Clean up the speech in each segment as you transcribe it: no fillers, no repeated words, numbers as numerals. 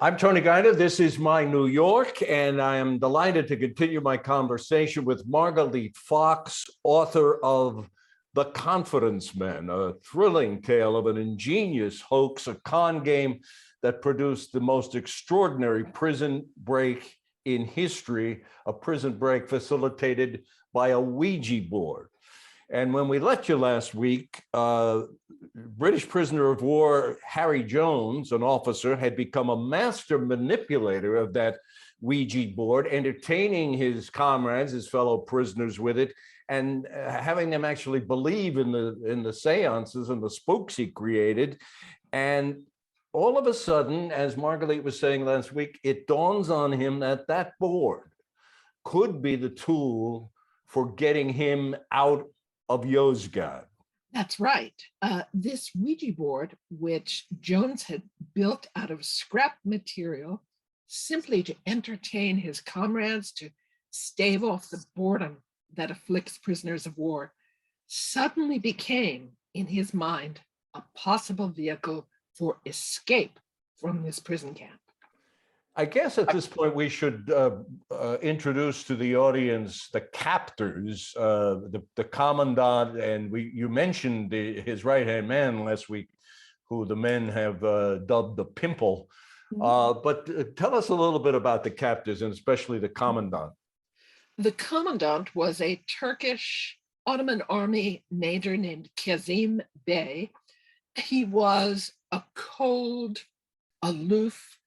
I'm Tony Guida. This is My New York, and I am delighted to continue my conversation with Margalit Fox, author of The Confidence Men, a thrilling tale of an ingenious hoax, a con game that produced the most extraordinary prison break in history, a prison break facilitated by a Ouija board. And when we left you last week, British prisoner of war Harry Jones, an officer, had become a master manipulator of that Ouija board, entertaining his comrades, his fellow prisoners with it, and having them actually believe in the seances and the spooks he created. And all of a sudden, as Margalit was saying last week, it dawns on him that that board could be the tool for getting him out of Yozgad. That's right. This Ouija board, which Jones had built out of scrap material simply to entertain his comrades, to stave off the boredom that afflicts prisoners of war, suddenly became, in his mind, a possible vehicle for escape from this prison camp. I guess at this point we should introduce to the audience the captors, the commandant, and you mentioned his right-hand man last week, who the men have dubbed the Pimple. But tell us a little bit about the captors, and especially the commandant. The commandant was a Turkish Ottoman army major named Kazim Bey. He was a cold, aloof,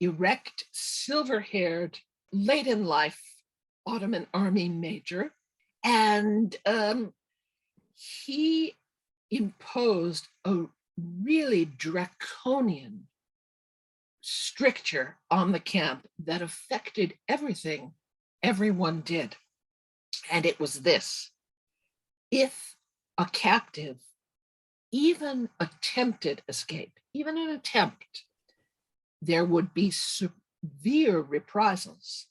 erect, silver-haired, late in life Ottoman army major. And he imposed a really draconian stricture on the camp that affected everything everyone did. And it was this: if a captive even attempted escape, even an attempt, there would be severe reprisals,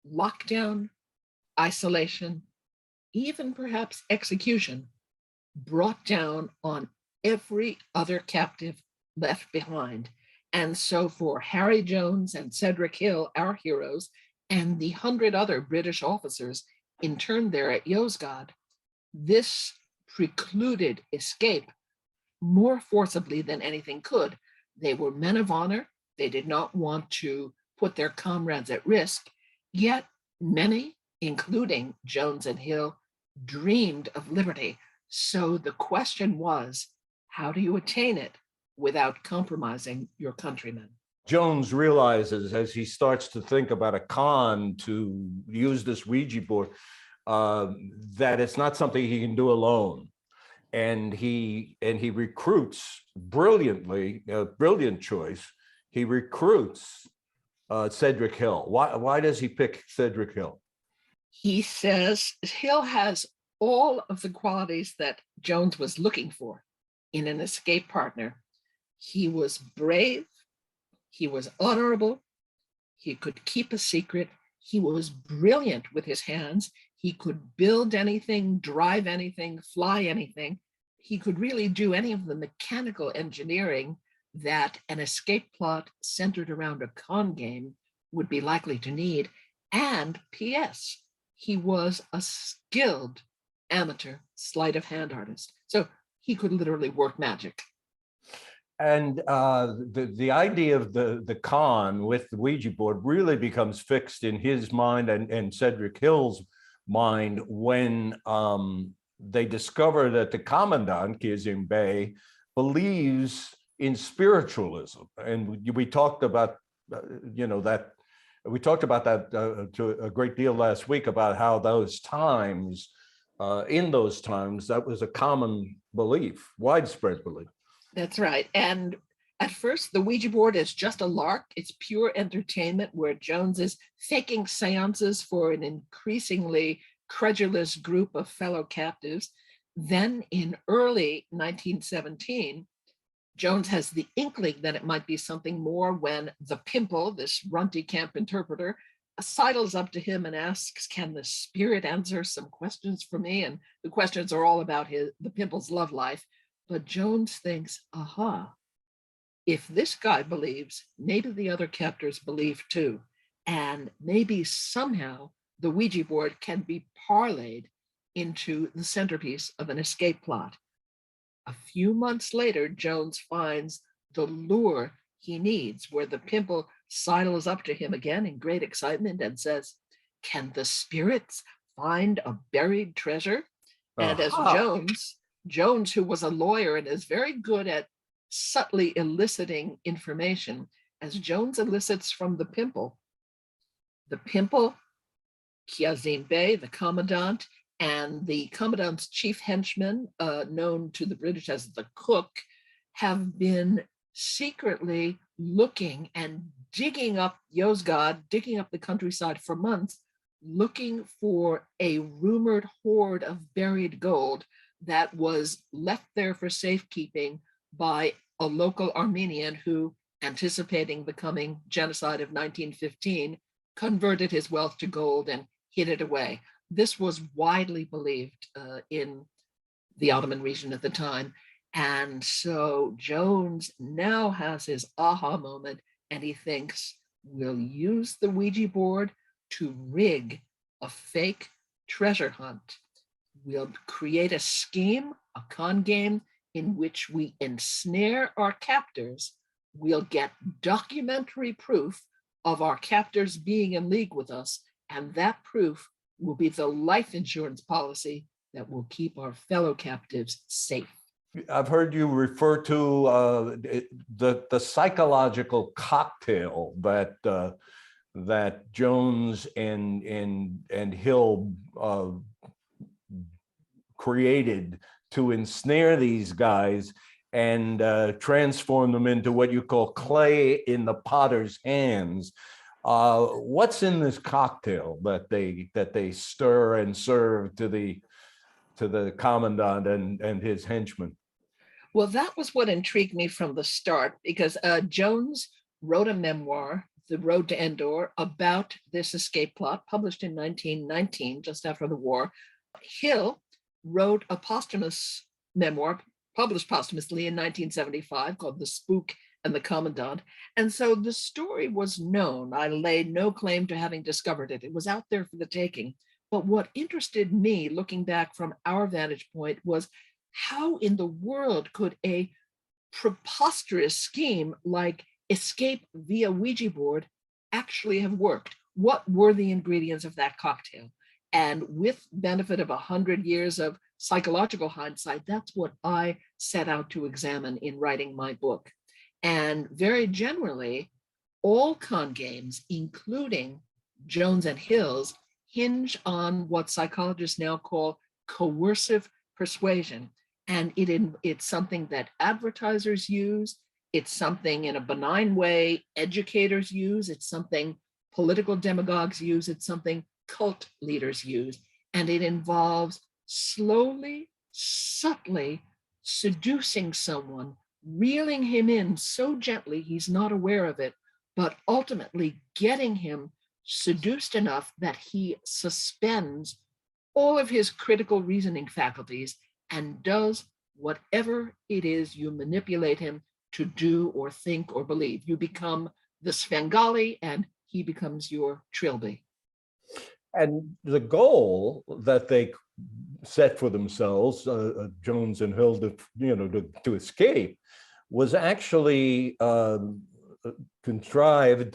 lockdown, isolation, even perhaps execution, brought down on every other captive left behind. And so for Harry Jones and Cedric Hill, our heroes, and the 100 other British officers interned there at Yozgad, this precluded escape more forcibly than anything could. They were men of honor. They did not want to put their comrades at risk, yet many, including Jones and Hill, dreamed of liberty. So the question was, how do you attain it without compromising your countrymen? Jones realizes, as he starts to think about a con to use this Ouija board, that it's not something he can do alone. And he recruits brilliantly, a brilliant choice. He recruits Cedric Hill. Why does he pick Cedric Hill? He says Hill has all of the qualities that Jones was looking for in an escape partner. He was brave. He was honorable. He could keep a secret. He was brilliant with his hands. He could build anything, drive anything, fly anything. He could really do any of the mechanical engineering that an escape plot centered around a con game would be likely to need. And P.S., he was a skilled amateur sleight of hand artist. So he could literally work magic. And the idea of the con with the Ouija board really becomes fixed in his mind and Cedric Hill's mind when they discover that the commandant, Kazim Bey, believes in spiritualism. And we talked about, that to a great deal last week, about how in those times, that was a common belief, widespread belief. That's right. And at first, the Ouija board is just a lark. It's pure entertainment where Jones is faking seances for an increasingly credulous group of fellow captives. Then in early 1917, Jones has the inkling that it might be something more when the Pimple, this runty camp interpreter, sidles up to him and asks, can the spirit answer some questions for me? And the questions are all about the Pimple's love life. But Jones thinks, aha, if this guy believes, maybe the other captors believe too. And maybe somehow the Ouija board can be parlayed into the centerpiece of an escape plot. A few months later, Jones finds the lure he needs, where the pimple sidles up to him again in great excitement and says, "Can the spirits find a buried treasure?" And as Aha. Jones, who was a lawyer and is very good at subtly eliciting information, as Jones elicits from the pimple, Kiazim Bey, the commandant, and the commandant's chief henchman, known to the British as the cook, have been secretly looking and digging up Yozgad, digging up the countryside for months, looking for a rumored hoard of buried gold that was left there for safekeeping by a local Armenian who, anticipating the coming genocide of 1915, converted his wealth to gold and hid it away. This was widely believed in the Ottoman region at the time. And so Jones now has his aha moment, and he thinks, we'll use the Ouija board to rig a fake treasure hunt. We'll create a scheme, a con game, in which we ensnare our captors. We'll get documentary proof of our captors being in league with us, and that proof will be the life insurance policy that will keep our fellow captives safe. I've heard you refer to the psychological cocktail that Jones and Hill created to ensnare these guys and transform them into what you call clay in the potter's hands. What's in this cocktail that they stir and serve to the commandant and his henchmen? Well, that was what intrigued me from the start, because Jones wrote a memoir, The Road to Endor, about this escape plot, published in 1919, just after the war. Hill wrote a posthumous memoir, published posthumously in 1975, called The Spook and the Commandant. And so the story was known. I laid no claim to having discovered it. It was out there for the taking. But what interested me, looking back from our vantage point, was how in the world could a preposterous scheme like escape via Ouija board actually have worked? What were the ingredients of that cocktail? And with benefit of 100 years of psychological hindsight, that's what I set out to examine in writing my book. And very generally, all con games, including Jones and Hill's, hinge on what psychologists now call coercive persuasion. And it's something that advertisers use. It's something in a benign way educators use. It's something political demagogues use. It's something cult leaders use. And it involves slowly, subtly seducing someone, reeling him in so gently he's not aware of it, but ultimately getting him seduced enough that he suspends all of his critical reasoning faculties and does whatever it is you manipulate him to do or think or believe. You become the Svengali and he becomes your Trilby. And the goal that they set for themselves, Jones and Hill, to escape, was actually contrived,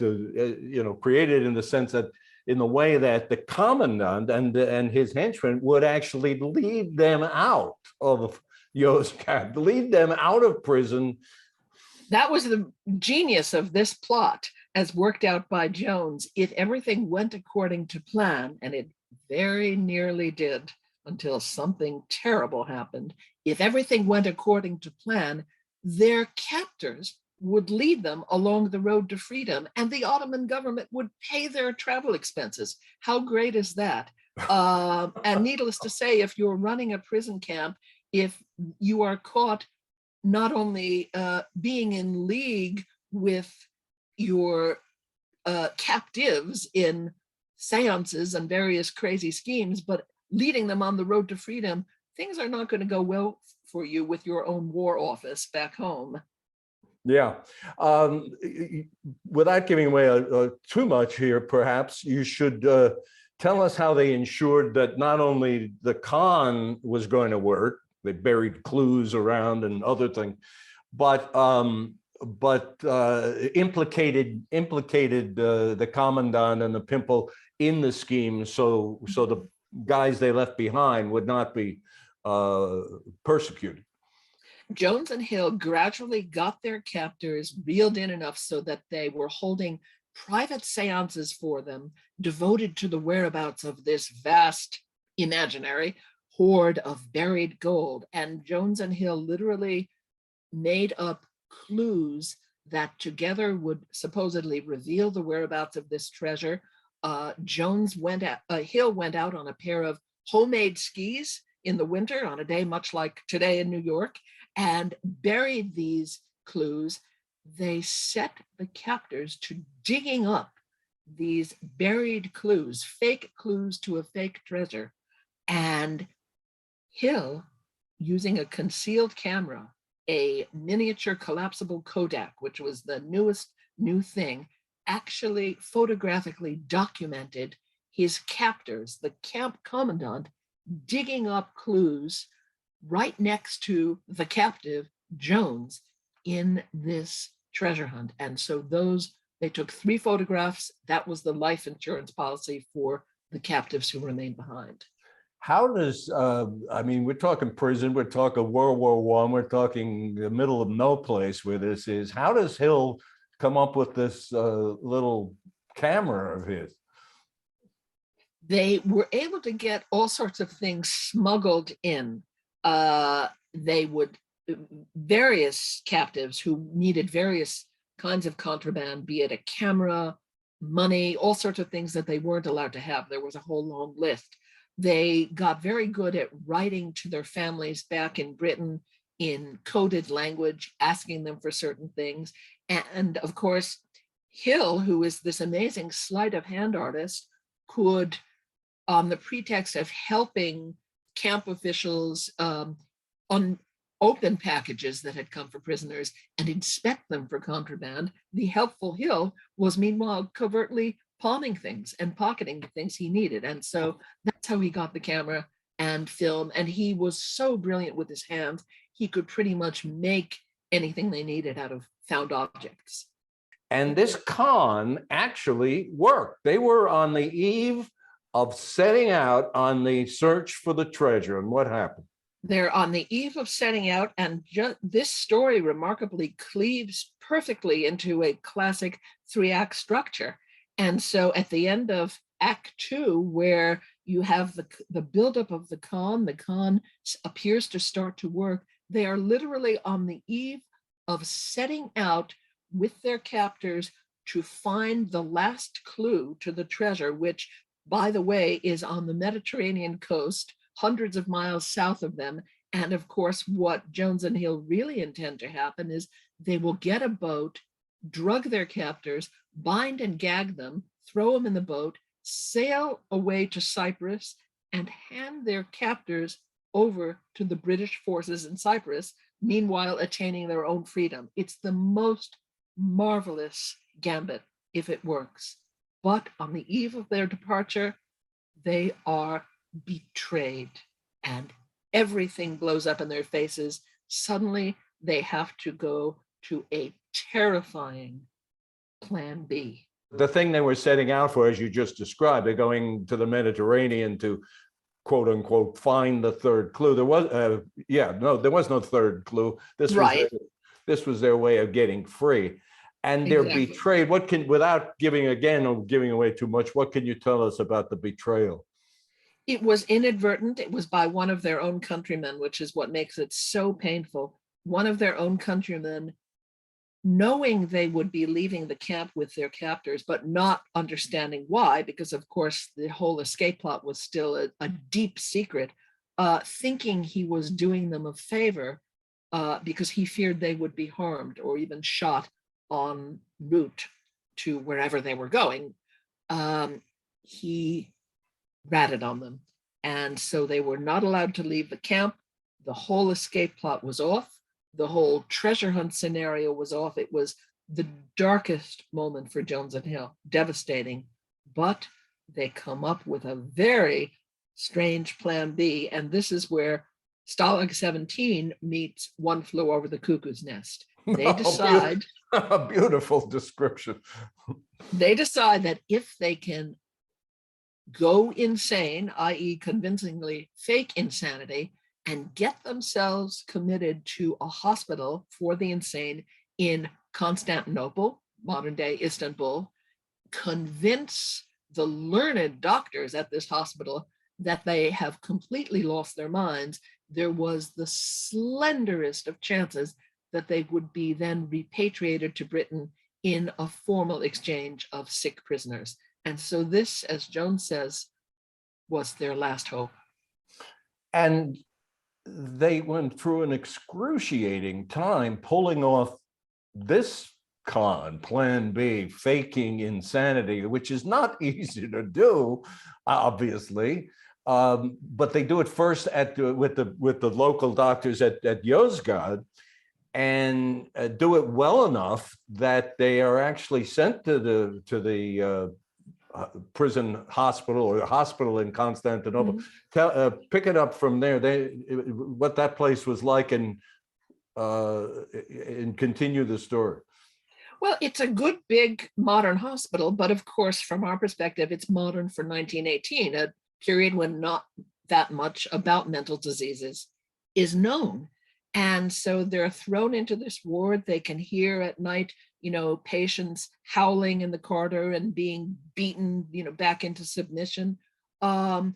created in the sense that, in the way that the commandant and his henchmen would actually lead them out of Yozgad, lead them out of prison. That was the genius of this plot, as worked out by Jones. If everything went according to plan, and it very nearly did until something terrible happened, if everything went according to plan, their captors would lead them along the road to freedom, and the Ottoman government would pay their travel expenses. How great is that? And needless to say, if you're running a prison camp, if you are caught not only being in league with your captives in seances and various crazy schemes, but leading them on the road to freedom, things are not going to go well for you with your own war office back home. Yeah. Without giving away too much here, perhaps you should tell us how they ensured that not only the con was going to work, they buried clues around and other things, but implicated the commandant and the pimple in the scheme, so the guys they left behind would not be persecuted. Jones and Hill gradually got their captors reeled in enough so that they were holding private seances for them, devoted to the whereabouts of this vast imaginary hoard of buried gold. And Jones and Hill literally made up clues that together would supposedly reveal the whereabouts of this treasure. Hill went out on a pair of homemade skis in the winter on a day much like today in New York and buried these clues. They set the captors to digging up these buried clues, fake clues to a fake treasure. And Hill, using a concealed camera, a miniature collapsible Kodak, which was the newest new thing, actually photographically documented his captors, the camp commandant, digging up clues right next to the captive Jones in this treasure hunt. And so they took 3 photographs. That was the life insurance policy for the captives who remained behind. How does, I mean, we're talking prison, we're talking World War I, we're talking the middle of no place where this is. How does Hill come up with this little camera of his? They were able to get all sorts of things smuggled in. Various captives who needed various kinds of contraband, be it a camera, money, all sorts of things that they weren't allowed to have. There was a whole long list. They got very good at writing to their families back in Britain in coded language, asking them for certain things. And of course, Hill, who is this amazing sleight of hand artist, could, on the pretext of helping camp officials open packages that had come for prisoners and inspect them for contraband, the helpful Hill was meanwhile covertly palming things and pocketing the things he needed. And so that's how he got the camera and film. And he was so brilliant with his hands, he could pretty much make anything they needed out of found objects. And this con actually worked. They were on the eve of setting out on the search for the treasure. And what happened? They're on the eve of setting out, and this story remarkably cleaves perfectly into a classic 3-act structure. And so at the end of Act 2, where you have the buildup of the con appears to start to work, they are literally on the eve of setting out with their captors to find the last clue to the treasure, which, by the way, is on the Mediterranean coast, hundreds of miles south of them. And of course, what Jones and Hill really intend to happen is they will get a boat, drug their captors, bind and gag them, throw them in the boat, sail away to Cyprus, and hand their captors over to the British forces in Cyprus, meanwhile attaining their own freedom. It's the most marvelous gambit if it works. But on the eve of their departure, they are betrayed and everything blows up in their faces. Suddenly, they have to go to a terrifying plan B. The thing they were setting out for, as you just described, they're going to the Mediterranean to, quote unquote, find the third clue. There was, there was no third clue. This was their way of getting free. And they're betrayed. What can, without giving away too much, what can you tell us about the betrayal? It was inadvertent. It was by one of their own countrymen, which is what makes it so painful. One of their own countrymen, knowing they would be leaving the camp with their captors, but not understanding why, because of course the whole escape plot was still a deep secret, thinking he was doing them a favor because he feared they would be harmed or even shot en route to wherever they were going. He ratted on them. And so they were not allowed to leave the camp. The whole escape plot was off. the whole treasure hunt scenario was off. It was the darkest moment for Jones and Hill, devastating. But they come up with a very strange plan B. And this is where Stalag 17 meets One Flew Over the Cuckoo's Nest. They decide a beautiful description. They decide that if they can go insane, i.e., convincingly fake insanity, and get themselves committed to a hospital for the insane in Constantinople, modern day Istanbul, convince the learned doctors at this hospital that they have completely lost their minds, there was the slenderest of chances that they would be then repatriated to Britain in a formal exchange of sick prisoners. And so this, as Jones says, was their last hope. And they went through an excruciating time pulling off this plan B, faking insanity, which is not easy to do, obviously. But they do it first with the local doctors at Yozgad, and do it well enough that they are actually sent to the prison hospital or hospital in Constantinople. Pick it up from there. What that place was like, and continue the story. Well, it's a good, big, modern hospital, but of course, from our perspective, it's modern for 1918, a period when not that much about mental diseases is known. And so they're thrown into this ward. They can hear at night, patients howling in the corridor and being beaten, back into submission. And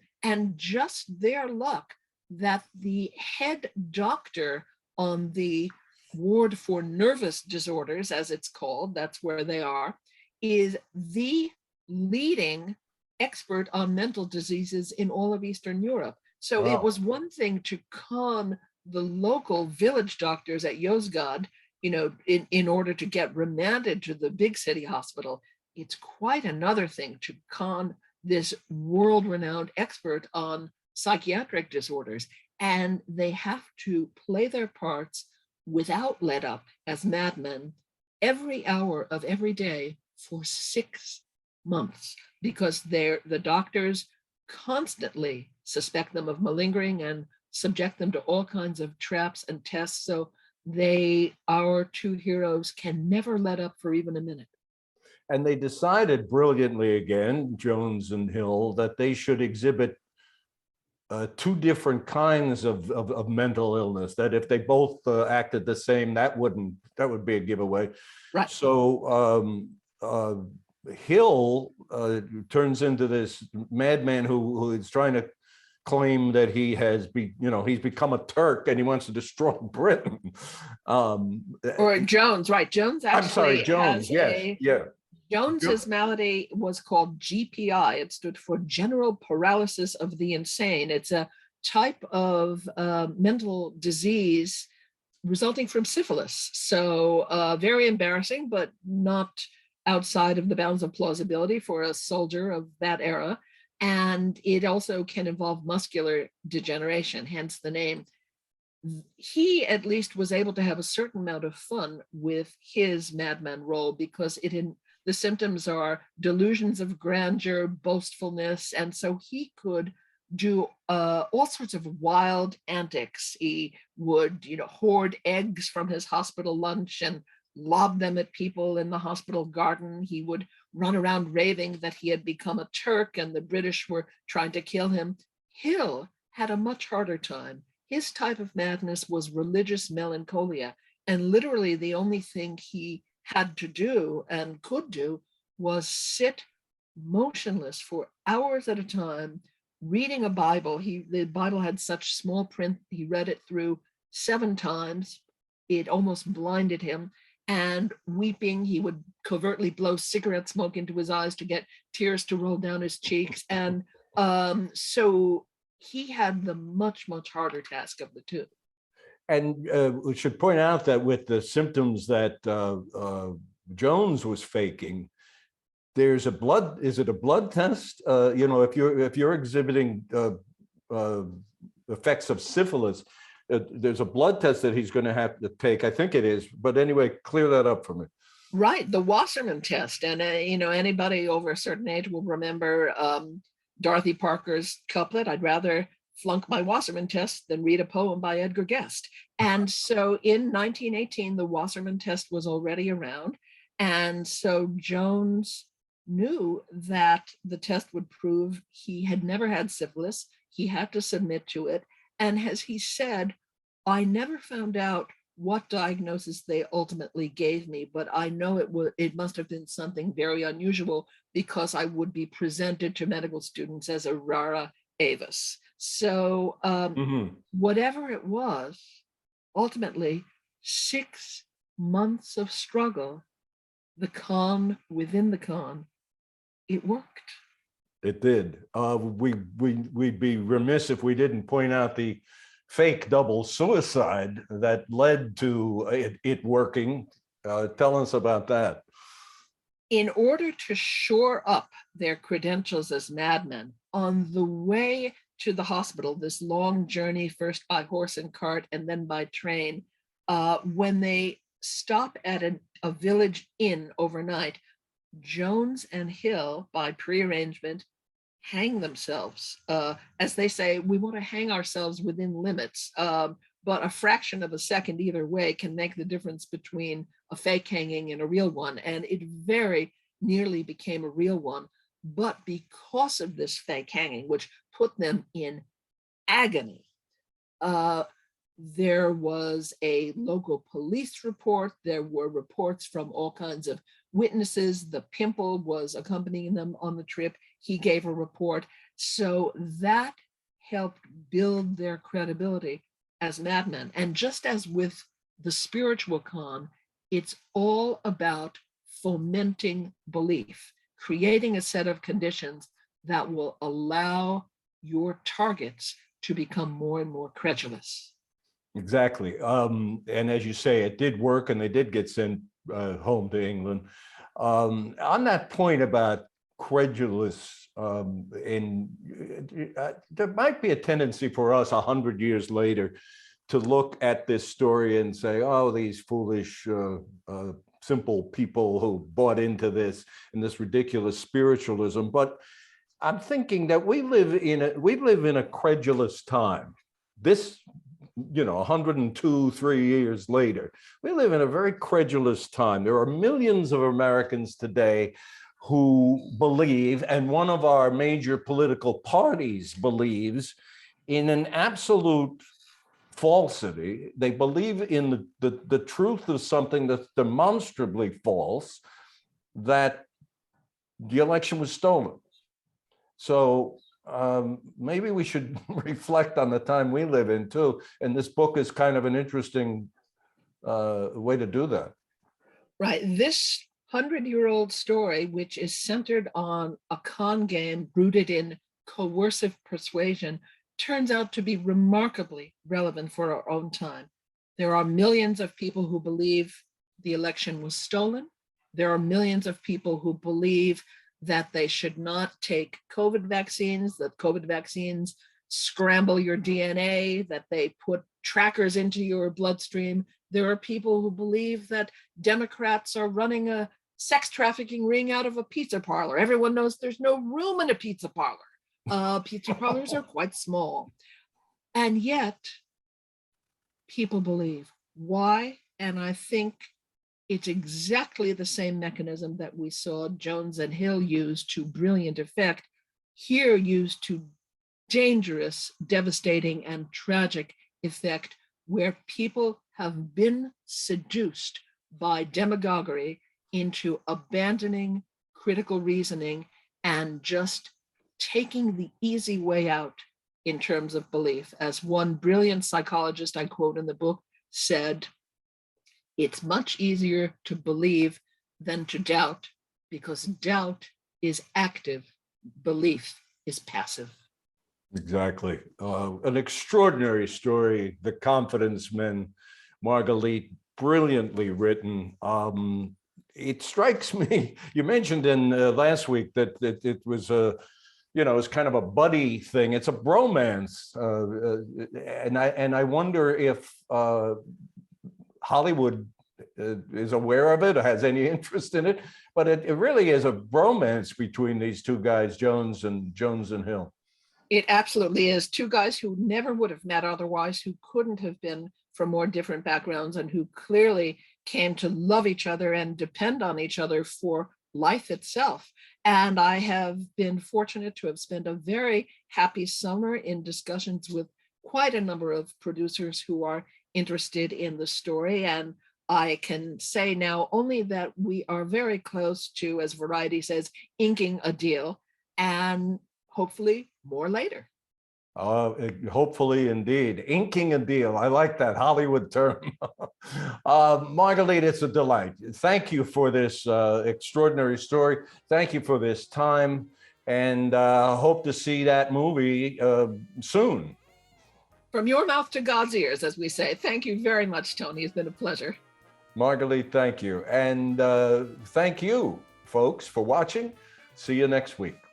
just their luck that the head doctor on the ward for nervous disorders, as it's called, that's where they are, is the leading expert on mental diseases in all of Eastern Europe. So It was one thing to con the local village doctors at Yozgad, in order to get remanded to the big city hospital. It's quite another thing to con this world-renowned expert on psychiatric disorders. And they have to play their parts without let up as madmen every hour of every day for 6 months, because the doctors constantly suspect them of malingering and subject them to all kinds of traps and tests. So our two heroes can never let up for even a minute. And they decided brilliantly again, Jones and Hill, that they should exhibit two different kinds of mental illness, that if they both acted the same, that would be a giveaway. Right. So Hill turns into this madman who is trying to claim that he's become a Turk and he wants to destroy Britain. Or Jones, right? Jones actually. I'm sorry, Jones. Yes, yeah. Jones's malady was called GPI. It stood for General Paralysis of the Insane. It's a type of mental disease resulting from syphilis. So very embarrassing, but not outside of the bounds of plausibility for a soldier of that era. And it also can involve muscular degeneration, hence the name. He at least was able to have a certain amount of fun with his madman role, because the symptoms are delusions of grandeur, boastfulness, and so he could do all sorts of wild antics. He would, hoard eggs from his hospital lunch and lob them at people in the hospital garden. He would run around raving that he had become a Turk and the British were trying to kill him. Hill had a much harder time. His type of madness was religious melancholia, and literally the only thing he had to do and could do was sit motionless for hours at a time, reading a Bible. The Bible had such small print, he read it through 7 times. It almost blinded him. And weeping, he would covertly blow cigarette smoke into his eyes to get tears to roll down his cheeks. And so he had the much, much harder task of the two. And we should point out that with the symptoms that Jones was faking, there's is it a blood test? If you're exhibiting effects of syphilis, there's a blood test that he's going to have to take. I think it is. But anyway, clear that up for me. Right, the Wasserman test. And, anybody over a certain age will remember Dorothy Parker's couplet, I'd rather flunk my Wasserman test than read a poem by Edgar Guest. And so in 1918, the Wasserman test was already around. And so Jones knew that the test would prove he had never had syphilis. He had to submit to it. And as he said, I never found out what diagnosis they ultimately gave me, but I know it must have been something very unusual because I would be presented to medical students as a rara avis. So whatever it was, ultimately 6 months of struggle, the con within the con, it worked. It did. We'd be remiss if we didn't point out the fake double suicide that led to it working. Tell us about that. In order to shore up their credentials as madmen, on the way to the hospital, this long journey, first by horse and cart and then by train, when they stop at a village inn overnight, Jones and Hill, by prearrangement, hang themselves. As they say, we want to hang ourselves within limits, but a fraction of a second either way can make the difference between a fake hanging and a real one. And it very nearly became a real one. But because of this fake hanging, which put them in agony, there was a local police report. There were reports from all kinds of witnesses. The pimple was accompanying them on the trip. He gave a report. So that helped build their credibility as madmen. And just as with the spiritual con, it's all about fomenting belief, creating a set of conditions that will allow your targets to become more and more credulous. Exactly. And as you say, it did work and they did get sent home to England. On that point about credulous, there might be a tendency for us 100 years later to look at this story and say, oh, these foolish, simple people who bought into this and this ridiculous spiritualism. But I'm thinking that we live in a credulous time. This, 102, 3 years later, we live in a very credulous time. There are millions of Americans today who believe, and one of our major political parties believes, in an absolute falsity. They believe in the truth of something that's demonstrably false, that the election was stolen. So maybe we should reflect on the time we live in too. And this book is kind of an interesting way to do that. Right. This 100-year-old story, which is centered on a con game rooted in coercive persuasion, turns out to be remarkably relevant for our own time. There are millions of people who believe the election was stolen. There are millions of people who believe that they should not take COVID vaccines, that COVID vaccines scramble your DNA, that they put trackers into your bloodstream. There are people who believe that Democrats are running a sex trafficking ring out of a pizza parlor. Everyone knows there's no room in a pizza parlor. Pizza parlors are quite small. And yet, people believe. Why? And I think it's exactly the same mechanism that we saw Jones and Hill use to brilliant effect, here used to dangerous, devastating, and tragic effect, where people have been seduced by demagoguery into abandoning critical reasoning and just taking the easy way out in terms of belief. As one brilliant psychologist I quote in the book said, it's much easier to believe than to doubt, because doubt is active, belief is passive. Exactly. An extraordinary story, The Confidence Men, Margalit, brilliantly written. It strikes me, you mentioned in last week that it was is kind of a buddy thing. It's a bromance, and I wonder if Hollywood is aware of it or has any interest in it. But it really is a bromance between these two guys, Jones and Hill. It absolutely is. Two guys who never would have met otherwise, who couldn't have been from more different backgrounds, and who clearly came to love each other and depend on each other for life itself. And I have been fortunate to have spent a very happy summer in discussions with quite a number of producers who are interested in the story. And I can say now only that we are very close to, as Variety says, inking a deal, and hopefully more later. Hopefully, indeed. Inking a deal. I like that Hollywood term. Margalit, it's a delight. Thank you for this extraordinary story. Thank you for this time, and hope to see that movie soon. From your mouth to God's ears, as we say. Thank you very much, Tony. It's been a pleasure. Margalit, thank you. And thank you, folks, for watching. See you next week.